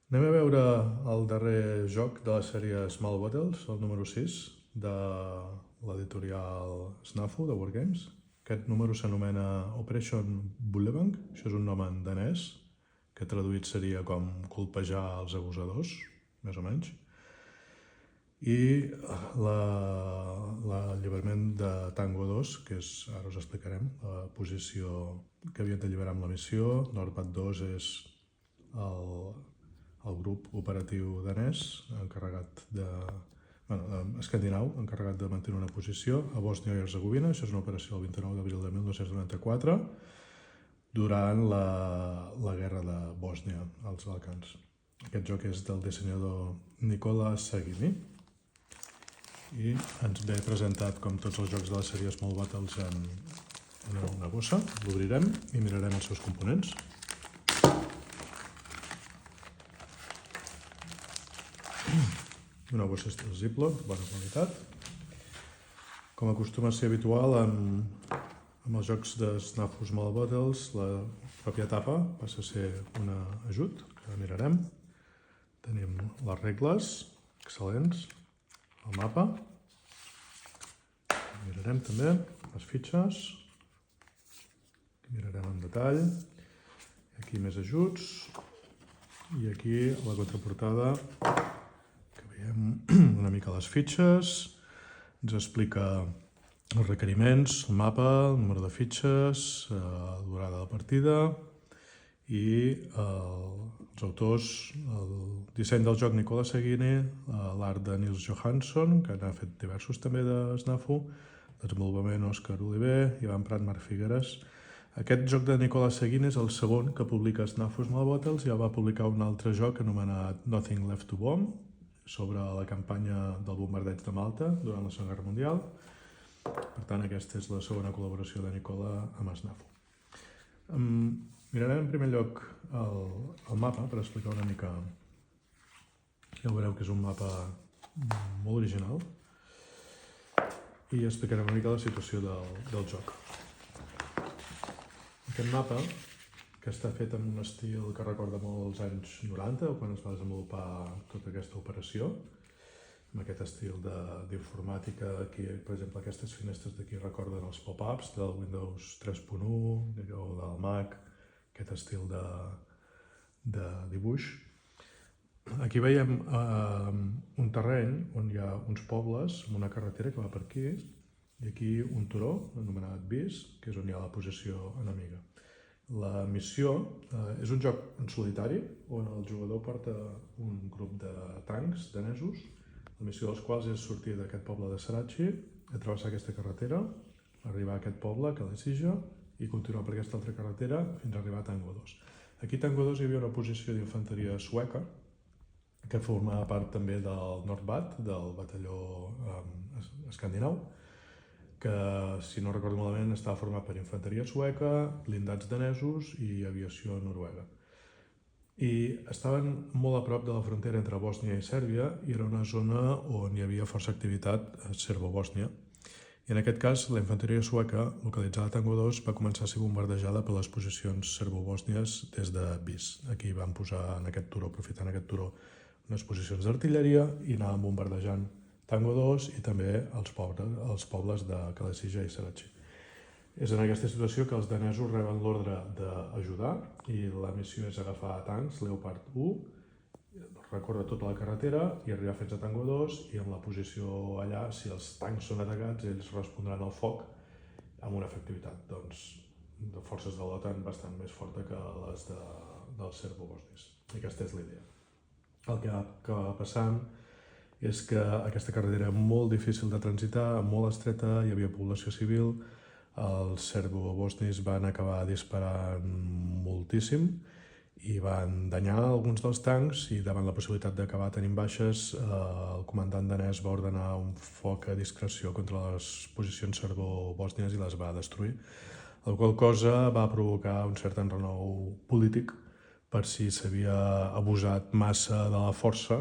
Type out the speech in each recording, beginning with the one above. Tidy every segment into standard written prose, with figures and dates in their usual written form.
Anem a veure el darrer joc de la sèrie Small Bottles, el número 6, de l'editorial Snafu, de Wargames. Aquest número s'anomena Operation Bullebang, això és un nom en danès, que traduït seria com colpejar els abusadors, més o menys. I l'alliberament de Tango 2, que és, ara us explicarem, la posició que havien d'alliberar amb la missió. Nordbat 2 és el grup operatiu danès encarregat escandinau, encarregat de mantenir una posició a Bòsnia i Herzegovina. Això és una operació del 29 d'abril de 1994 durant la guerra de Bòsnia als Balcans. Aquest joc és del dissenyador Nikola Sagini i ens ve presentat, com tots els jocs de la sèrie Small Battles, en una bossa. L'obrirem i mirarem els seus components. Una bossa estil Ziploc, bona qualitat. Com acostuma a ser habitual amb els jocs de Snafu Small Bottles, la pròpia tapa passa a ser un ajut, que mirarem. Tenim les regles, excel·lents, el mapa. Mirarem també les fitxes, que mirarem en detall. Aquí més ajuts i aquí a la contraportada veiem una mica les fitxes, ens explica els requeriments, el mapa, el número de fitxes, la durada de la partida i els autors, el disseny del joc Nikola Sagini, l'art de Nils Johansson, que n'ha fet diversos també de Snafu, desenvolupament Òscar Oliver, Ivan Prat, Marc Figueres. Aquest joc de Nikola Sagini és el segon que publica Snafu Small Bottles. Ja va publicar un altre joc anomenat Nothing Left to Bomb, sobre la campanya del bombardeig de Malta durant la Segona Guerra Mundial. Per tant, aquesta és la segona col·laboració de Nikola amb Snafu. Mirarem en primer lloc el mapa per explicar una mica. Ja veureu que és un mapa molt original i explicarem una mica la situació del joc. Aquest mapa, que està fet en un estil que recorda molt els anys 90, quan es va desenvolupar tota aquesta operació, amb aquest estil d'informàtica. Aquí, per exemple, aquestes finestres d'aquí recorden els pop-ups del Windows 3.1 o del Mac, aquest estil de dibuix. Aquí veiem un terreny on hi ha uns pobles amb una carretera que va per aquí i aquí un turó anomenat Vis, que és on hi ha la posició enemiga. La missió és un joc en solitari on el jugador porta un grup de tancs danesos, la missió dels quals és sortir d'aquest poble de Sarachi, travessar aquesta carretera, arribar a aquest poble, Kalesija, i continuar per aquesta altra carretera fins a arribar a Tango 2. Aquí a Tango 2 hi havia una posició d'infanteria sueca que formava part també del Nordbat, del batalló escandinau, que, si no recordo malament, estava format per infanteria sueca, blindats danesos i aviació noruega. I estaven molt a prop de la frontera entre Bòsnia i Sèrbia i era una zona on hi havia força activitat serbo-bòsnia. I en aquest cas, la infanteria sueca, localitzada a Tango 2, va començar a ser bombardejada per les posicions serbo-bòsnies des de Vis. Aquí van posar en aquest turó, aprofitant aquest turó, unes posicions d'artilleria i anaven bombardejant Tango 2 i també els pobles de Kalesija i Sarachi. És en aquesta situació que els danesos reben l'ordre d'ajudar i la missió és agafar tancs Leopard 1, recórrer tota la carretera i arribar fins a Tango 2 i en la posició allà, si els tancs són atacats, ells respondran al foc amb una efectivitat de forces de l'OTAN bastant més forta que les dels serbo-bosnis. I aquesta és la idea. El que va passant és que aquesta carretera era molt difícil de transitar, molt estreta, hi havia població civil, els serbo-bosnis van acabar disparant moltíssim i van danyar alguns dels tancs i davant la possibilitat d'acabar tenint baixes, el comandant danès va ordenar un foc a discreció contra les posicions serbo-bòsnies i les va destruir, la qual cosa va provocar un cert enrenou polític per si s'havia abusat massa de la força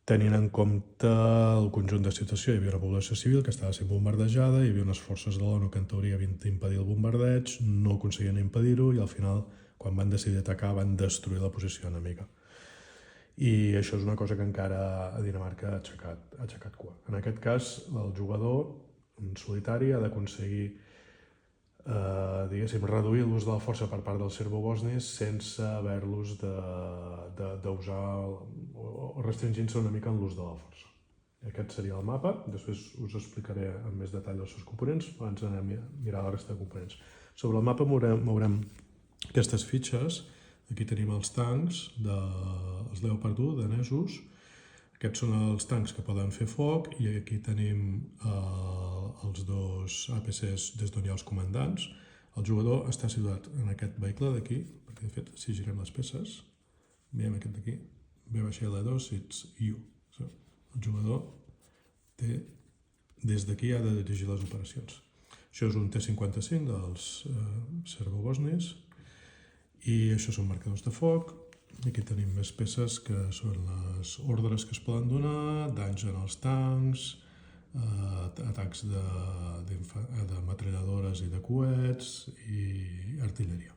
tenint en compte el conjunt de situació. Hi havia una població civil que estava sent bombardejada, hi havia unes forces de l'ONU que en teoria havien d'impedir el bombardeig, no aconseguien impedir-ho i al final, quan van decidir atacar, van destruir la posició enemiga. I això és una cosa que encara a Dinamarca ha aixecat cua. En aquest cas, el jugador en solitari ha d'aconseguir reduir l'ús de la força per part dels serbobosnis sense haver-los d'usar o restringint-se una mica en l'ús de la força. Aquest seria el mapa, després us explicaré amb més detall els seus components, abans d'anem a mirar la resta de components. Sobre el mapa veurem aquestes fitxes. Aquí tenim els tancs dels Leopard 1 danesos. Aquests són els tancs que poden fer foc i aquí tenim els dos APCs des d'on hi ha els comandants. El jugador està situat en aquest vehicle d'aquí, perquè de fet, si girem les peces, veiem aquest d'aquí, B-L2, it's you. El jugador des d'aquí ha de dirigir les operacions. Això és un T-55 dels serbobosnis i això són marcadors de foc. Aquí tenim més peces que són les ordres que es poden donar, danys en els tancs, atacs de metralladores i de coets i artilleria.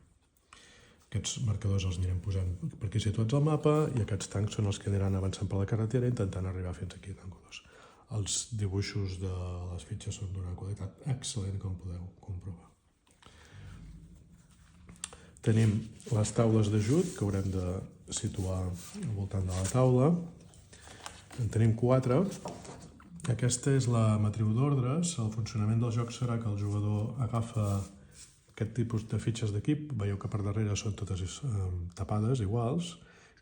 Aquests marcadors els anirem posant per aquí situats al mapa i aquests tancs són els que aniran avançant per la carretera intentant arribar fins aquí a Tango 2. Els dibuixos de les fitxes són d'una qualitat excel·lent, com podeu comprovar. Tenim les taules d'ajut que haurem de situar al voltant de la taula. En tenim 4. Aquesta és la matriu d'ordres. El funcionament del joc serà que el jugador agafa aquest tipus de fitxes d'equip. Veieu que per darrere són totes tapades iguals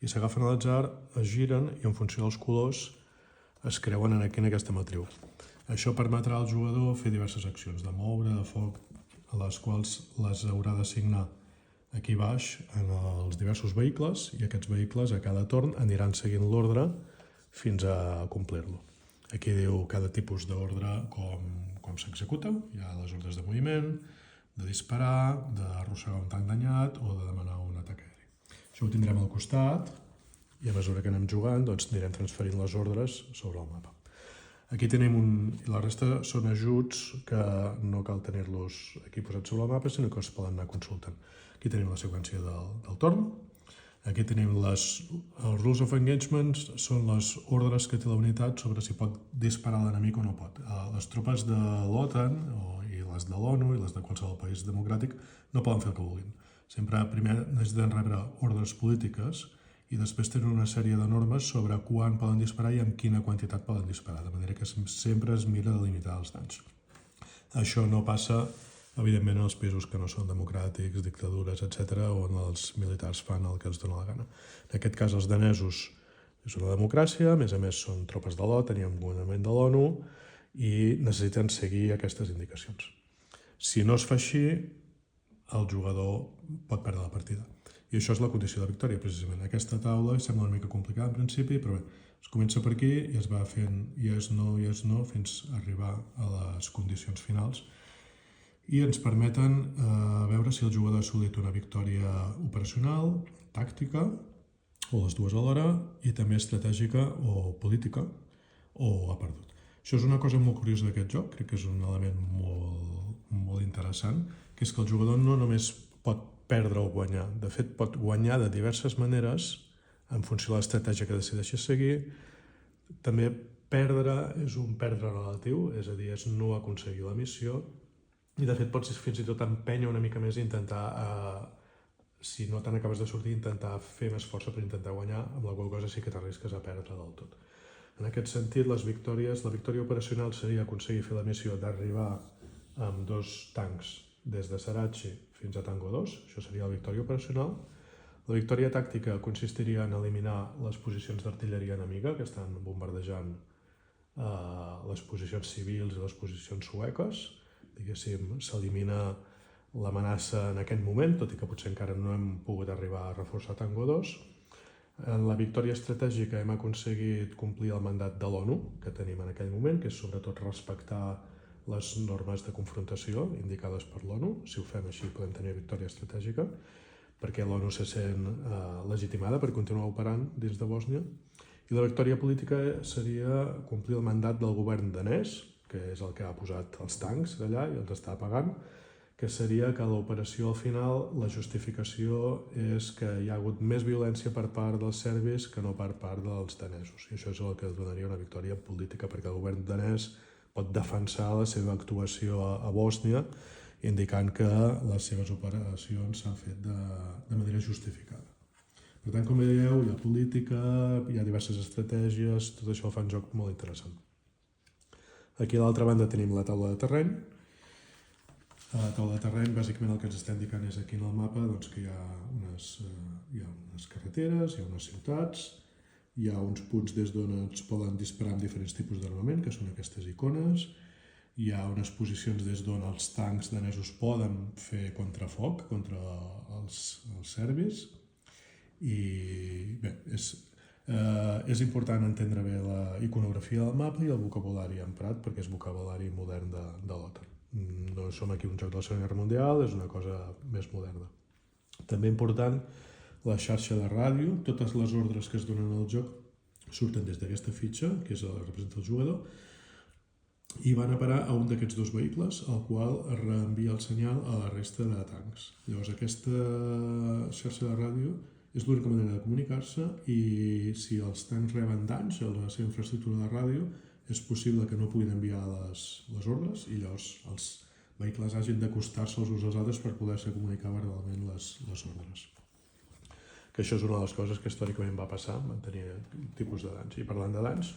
i s'agafen a l'atzar, es giren i en funció dels colors es creuen aquí en aquesta matriu. Això permetrà al jugador fer diverses accions de moure, de foc, a les quals les haurà d'assignar aquí baix en els diversos vehicles i aquests vehicles a cada torn aniran seguint l'ordre fins a complir-lo. Aquí diu cada tipus d'ordre com s'executa. Hi ha les ordres de moviment, de disparar, d'arrossegar un tanc danyat o de demanar un atac aeri. Això ho tindrem al costat i a mesura que anem jugant anirem transferint les ordres sobre el mapa. Aquí tenim la resta són ajuts que no cal tenir-los aquí posats sobre el mapa, sinó que es poden anar consultant. Aquí tenim la seqüència del torn. Aquí tenim els Rules of Engagement, són les ordres que té la unitat sobre si pot disparar a l'enemic o no pot. Les tropes de l'OTAN, i les de l'ONU, i les de qualsevol país democràtic, no poden fer el que vulguin. Sempre primer necessiten rebre ordres polítiques i després tenen una sèrie de normes sobre quan poden disparar i amb quina quantitat poden disparar, de manera que sempre es mira de limitar els danys. Això no passa, evidentment, en els països que no són democràtics, dictadures, etc., on els militars fan el que els dona la gana. En aquest cas, els danesos és una democràcia, a més són tropes de l'OTAN i un governament de l'ONU i necessiten seguir aquestes indicacions. Si no es fa així, el jugador pot perdre la partida. I això és la condició de victòria, precisament. Aquesta taula sembla una mica complicada en principi, però bé, es comença per aquí i es va fent yes, no, fins a arribar a les condicions finals i ens permeten veure si el jugador ha assolit una victòria operacional, tàctica, o les dues alhora, i també estratègica o política, o ha perdut. Això és una cosa molt curiosa d'aquest joc, crec que és un element molt interessant, que és que el jugador no només pot perdre o guanyar, de fet pot guanyar de diverses maneres en funció de l'estratègia que decideixi seguir. També perdre és un perdre relatiu, és a dir, és no aconseguir la missió, i de fet pots fins i tot empènyer una mica més i intentar, si no te'n acabes de sortir, intentar fer més força per intentar guanyar, amb la qual cosa sí que t'arrisques a perdre del tot. En aquest sentit, la victòria operacional seria aconseguir fer la missió d'arribar amb 2 tancs des de Sarachi fins a Tango 2, això seria la victòria operacional. La victòria tàctica consistiria en eliminar les posicions d'artilleria enemiga que estan bombardejant les posicions civils i les posicions sueques. Diguéssim, s'elimina l'amenaça en aquest moment, tot i que potser encara no hem pogut arribar a reforçar Tango 2. En la victòria estratègica hem aconseguit complir el mandat de l'ONU que tenim en aquell moment, que és sobretot respectar les normes de confrontació indicades per l'ONU. Si ho fem així podem tenir victòria estratègica, perquè l'ONU se sent legitimada per continuar operant dins de Bòsnia. I la victòria política seria complir el mandat del govern danès, que és el que ha posat els tancs allà i els està pagant, que seria que l'operació al final, la justificació és que hi ha hagut més violència per part dels serbis que no per part dels danesos. I això és el que donaria una victòria política, perquè el govern danès pot defensar la seva actuació a Bòsnia, indicant que les seves operacions s'han fet de manera justificada. Per tant, com veieu, hi ha política, hi ha diverses estratègies, tot això fa un joc molt interessant. Aquí a l'altra banda tenim la taula de terreny. A la taula de terreny, bàsicament el que ens està indicant és aquí en el mapa doncs, que hi ha unes carreteres, hi ha unes ciutats, hi ha uns punts des d'on es poden disparar amb diferents tipus d'armament, que són aquestes icones, hi ha unes posicions des d'on els tancs danesos poden fer contrafoc contra els serbis, i bé, és important entendre bé la iconografia del mapa i el vocabulari emprat, perquè és vocabulari modern de l'OTAN. No som aquí un joc de la Segona Guerra Mundial, és una cosa més moderna. També important, la xarxa de ràdio, totes les ordres que es donen al joc surten des d'aquesta fitxa, que és la que representa el jugador, i van a parar a un d'aquests dos vehicles, el qual reenvia el senyal a la resta de tancs. Llavors aquesta xarxa de ràdio és l'única manera de comunicar-se, i si els tancs reben danys a la seva infraestructura de ràdio, és possible que no puguin enviar les ordres i llavors els vehicles hagin d'acostar-se els uns als altres per poder-se comunicar verbalment les ordres. Que això és una de les coses que històricament va passar, van tenir tipus de danys. I parlant de danys,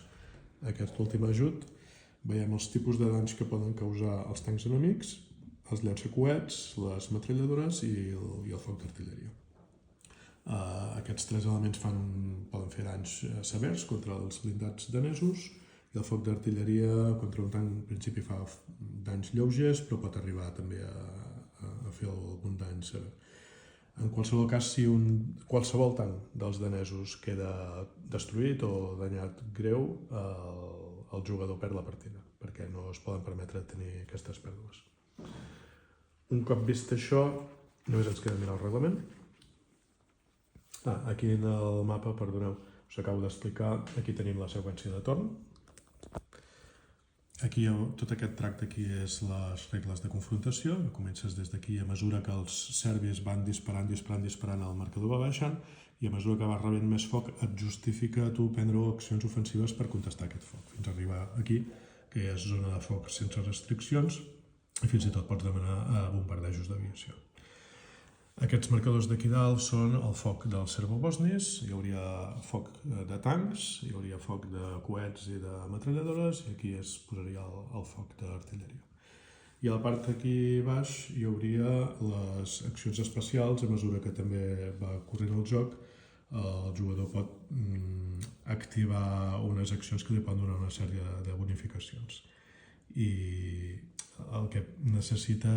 aquest últim ajut, veiem els tipus de danys que poden causar els tancs enemics, els llançacoets, les metralladores i el foc d'artilleria. Aquests tres elements poden fer danys severs contra els blindats danesos, i el foc d'artilleria contra un tanc en principi fa danys lleugers, però pot arribar també a fer algun dany sever. En qualsevol cas, si qualsevol tanc dels danesos queda destruït o danyat greu, el jugador perd la partida, perquè no es poden permetre tenir aquestes pèrdues. Un cop vist això, només ens queda mirar el reglament. Aquí en el mapa, perdoneu, us acabo d'explicar, aquí tenim la seqüència de torn. Aquí tot aquest tracte aquí és les regles de confrontació, comences des d'aquí a mesura que els serbis van disparant, el marcador va baixant, i a mesura que vas rebent més foc et justifica tu prendre accions ofensives per contestar aquest foc, fins a arribar aquí, que és zona de foc sense restriccions, i fins i tot pots demanar bombardejos d'aviació. Aquests marcadors d'aquí dalt són el foc dels serbobosnis, hi hauria foc de tancs, hi hauria foc de coets i de metralladores, i aquí es posaria el foc d'artilleria. I a la part d'aquí baix hi hauria les accions especials. A mesura que també va corrent el joc, el jugador pot activar unes accions que li poden donar una sèrie de bonificacions. I el que necessita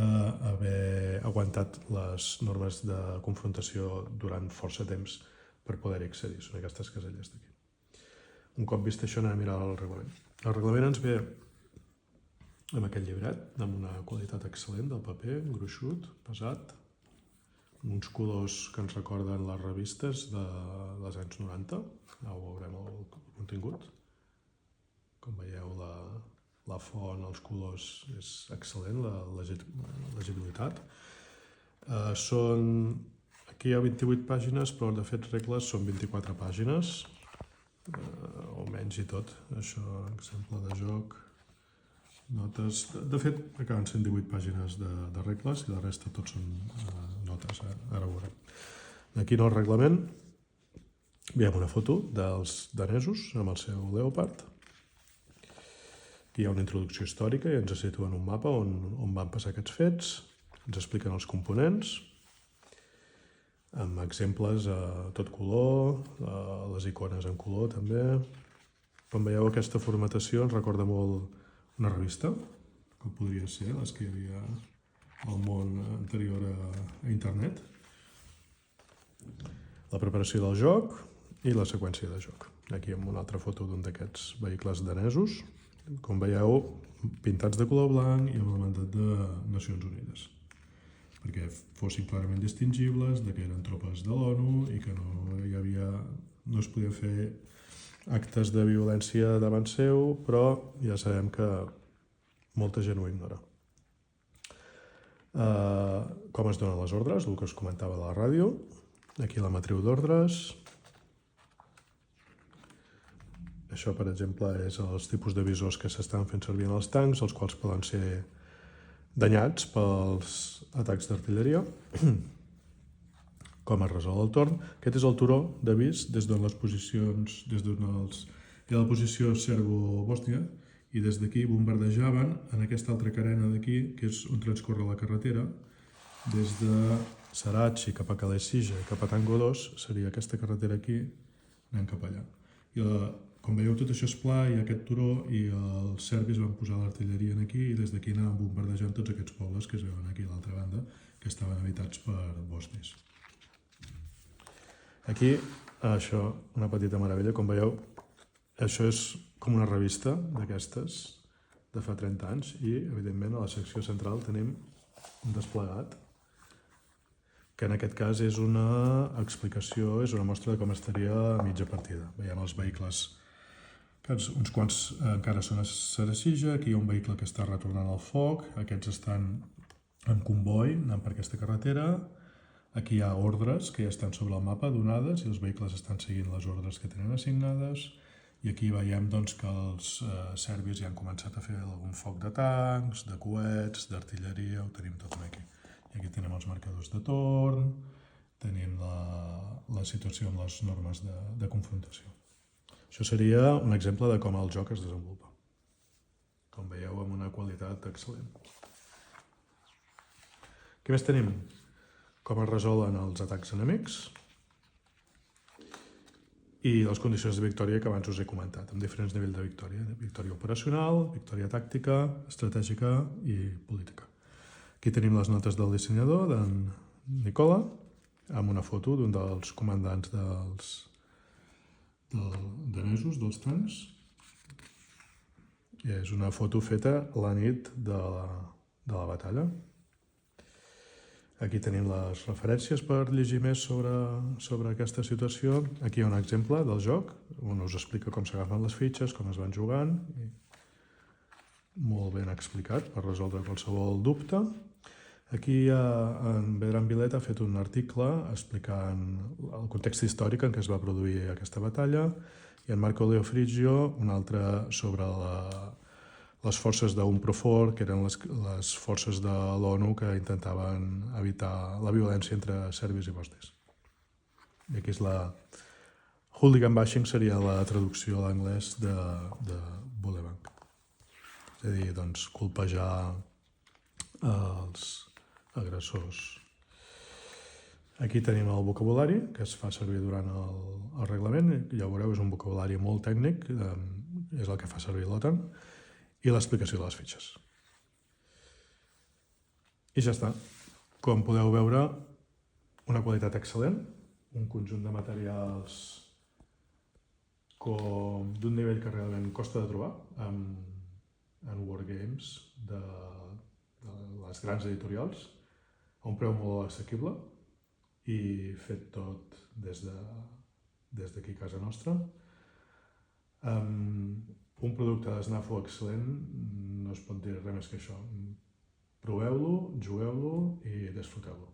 haver aguantat les normes de confrontació durant força temps per poder-hi accedir. Són aquestes caselles d'aquí. Un cop vist això, anem a mirar el reglament. El reglament ens ve amb aquest llibret, amb una qualitat excel·lent del paper, gruixut, pesat, uns colors que ens recorden les revistes dels anys 90. Ja ho veurem el contingut. Com veieu, la font, els colors, és excel·lent, la legibilitat. Aquí hi ha 28 pàgines, però de fet regles són 24 pàgines, o menys i tot. Això, exemple de joc, notes... De fet, acaben sent 18 pàgines de regles i la resta tot són notes, ara ho veurem. Aquí en el reglament veiem una foto dels danesos amb el seu Leopard. Aquí hi ha una introducció històrica i ens situen un mapa on van passar aquests fets, ens expliquen els components, amb exemples a tot color, les icones en color també. Com veieu, aquesta formatació ens recorda molt una revista, com podria ser les que hi havia al món anterior a internet. La preparació del joc i la seqüència de joc. Aquí amb una altra foto d'un d'aquests vehicles danesos, com veieu, pintats de color blanc i amb el mandat de Nacions Unides, perquè fossin clarament distingibles, que eren tropes de l'ONU i que no es podia fer actes de violència davant seu, però ja sabem que molta gent ho ignora. Com es donen les ordres, el que us comentava de la ràdio. Aquí la matriu d'ordres. Això, per exemple, és els tipus de visors que s'estan fent servir en els tancs, els quals poden ser danyats pels atacs d'artilleria. Com es resol el torn. Aquest és el turó d'avís des de les posicions, des d'on hi ha la posició serbo-bòsnia, i des d'aquí bombardejaven en aquesta altra carena d'aquí, que és on transcorre la carretera, des de Sarachi cap a Kalesija i cap a Tango 2, seria aquesta carretera aquí, anant cap allà. I com veieu, tot això és pla, hi ha aquest turó, i els serbis van posar l'artilleria aquí, i des d'aquí anaven bombardejant tots aquests pobles que es veuen aquí a l'altra banda, que estaven habitats per bosnis. Aquí, això, una petita meravella, com veieu, això és com una revista d'aquestes de fa 30 anys i, evidentment, a la secció central tenim un desplegat que en aquest cas és una explicació, és una mostra de com estaria a mitja partida. Veiem els vehicles, que uns quants encara són a Sarajevo, aquí hi ha un vehicle que està retornant al foc, aquests estan en comboi anant per aquesta carretera, aquí hi ha ordres que ja estan sobre el mapa donades i els vehicles estan seguint les ordres que tenen assignades, i aquí veiem doncs, que els serbis ja han començat a fer algun foc de tancs, de coets, d'artilleria, ho tenim tot aquí. I aquí tenim els marcadors de torn, tenim la situació amb les normes de confrontació. Això seria un exemple de com el joc es desenvolupa. Com veieu, amb una qualitat excel·lent. Què més tenim? Com es resolen els atacs enemics i les condicions de victòria que abans us he comentat, amb diferents nivells de victòria. Victòria operacional, victòria tàctica, estratègica i política. Aquí tenim les notes del dissenyador, d'en Nicola, amb una foto d'un dels comandants danesos, dels tancs. I és una foto feta la nit de la batalla. Aquí tenim les referències per llegir més sobre aquesta situació. Aquí hi ha un exemple del joc, on us explica com s'agafen les fitxes, com es van jugant. Molt ben explicat per resoldre qualsevol dubte. Aquí en Vedran Vilet ha fet un article explicant el context històric en què es va produir aquesta batalla, i en Marco Leo Frigio un altre sobre les forces d'UNPROFOR, que eren les forces de l'ONU que intentaven evitar la violència entre serbis i bosnis. I aquí és hooligan bashing, seria la traducció a l'anglès de Bulebank. És a dir, doncs, colpejar els agressors. Aquí tenim el vocabulari que es fa servir durant el reglament. Ja ho veureu, és un vocabulari molt tècnic, és el que fa servir l'OTAN, i l'explicació de les fitxes. I ja està. Com podeu veure, una qualitat excel·lent, un conjunt de materials d'un nivell que realment costa de trobar en Wargames de les grans editorials, a un preu molt assequible i fet tot des d'aquí a casa nostra. Un producte de SNAFO excel·lent, no es pot dir res més que això. Proveu-lo, jugueu-lo i desfruteu-lo.